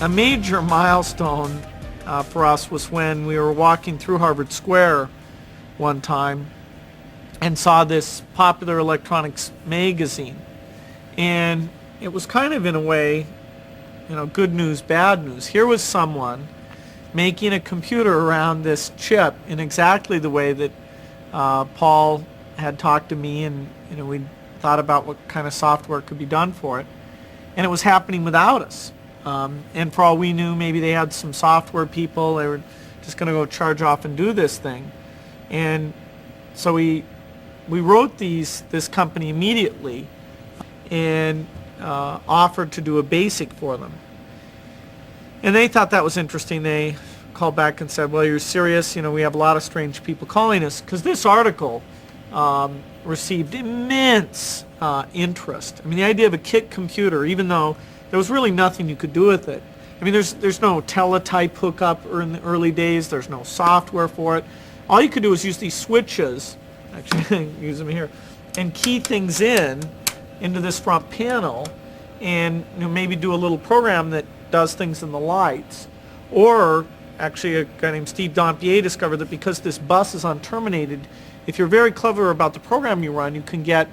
a major milestone for us was when we were walking through Harvard Square one time and saw this popular electronics magazine. And it was kind of, in a way, good news, bad news. Here was someone making a computer around this chip in exactly the way that Paul had talked to me, and we thought about what kind of software could be done for it. And it was happening without us. And for all we knew, maybe they had some software people. They were just going to go charge off and do this thing. And so we wrote this company immediately and offered to do a basic for them. And they thought that was interesting. They called back and said, well, you're serious? We have a lot of strange people calling us. Because this article received immense interest. I mean, the idea of a kit computer, even though there was really nothing you could do with it. I mean, there's no teletype hookup in the early days. There's no software for it. All you could do is use these switches, actually use them here, and key things into this front panel, and maybe do a little program that does things in the lights. Or actually, a guy named Steve Dampier discovered that because this bus is unterminated, if you're very clever about the program you run, you can get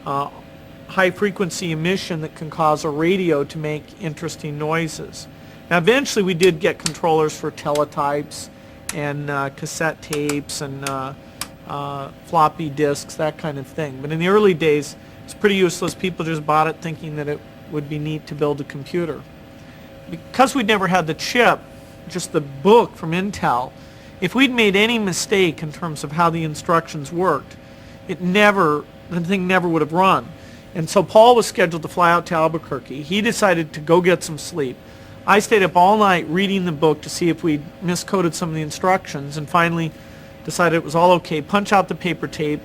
high frequency emission that can cause a radio to make interesting noises. Now eventually we did get controllers for teletypes and cassette tapes and floppy disks, that kind of thing. But in the early days, it's pretty useless. People just bought it thinking that it would be neat to build a computer. Because we'd never had the chip, just the book from Intel, if we'd made any mistake in terms of how the instructions worked, the thing never would have run. And so Paul was scheduled to fly out to Albuquerque. He decided to go get some sleep. I stayed up all night reading the book to see if we'd miscoded some of the instructions, and finally decided it was all okay, punch out the paper tape,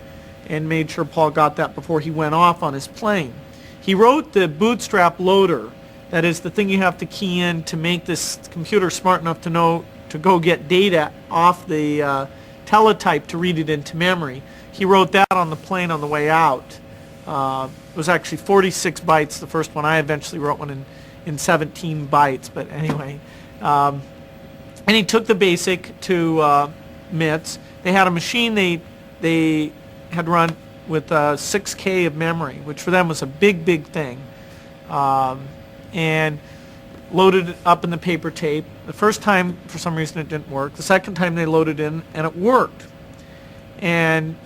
and made sure Paul got that before he went off on his plane. He wrote the bootstrap loader, that is the thing you have to key in to make this computer smart enough to know to go get data off the teletype to read it into memory. He wrote that on the plane on the way out. It was actually 46 bytes, the first one. I eventually wrote one in 17 bytes, but anyway. And he took the basic to MITS. They had a machine they had run with 6K of memory, which for them was a big, big thing. And loaded it up in the paper tape. The first time, for some reason, it didn't work. The second time they loaded in, and it worked. And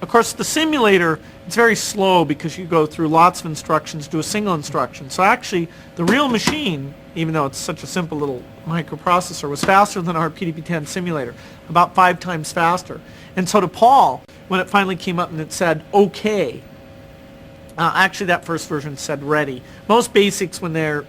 of course, the simulator, it's very slow because you go through lots of instructions to a single instruction. So actually, the real machine, even though it's such a simple little microprocessor, was faster than our PDP-10 simulator, about 5 times faster. And so to Paul, when it finally came up and it said, okay, actually that first version said ready. Most basics, when they're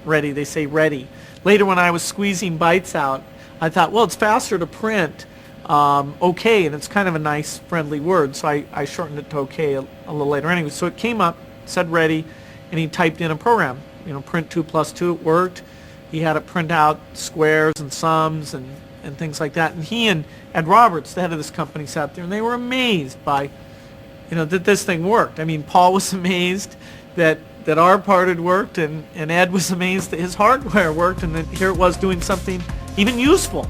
ready, they say ready. Later, when I was squeezing bytes out, I thought, well, it's faster to print okay, and it's kind of a nice, friendly word, so I shortened it to okay a little later. Anyway, so it came up, said ready, and he typed in a program. Print 2 plus 2, it worked. He had it print out squares and sums and things like that. And he and Ed Roberts, the head of this company, sat there, and they were amazed by, that this thing worked. I mean, Paul was amazed that our part had worked, and Ed was amazed that his hardware worked, and that here it was doing something even useful.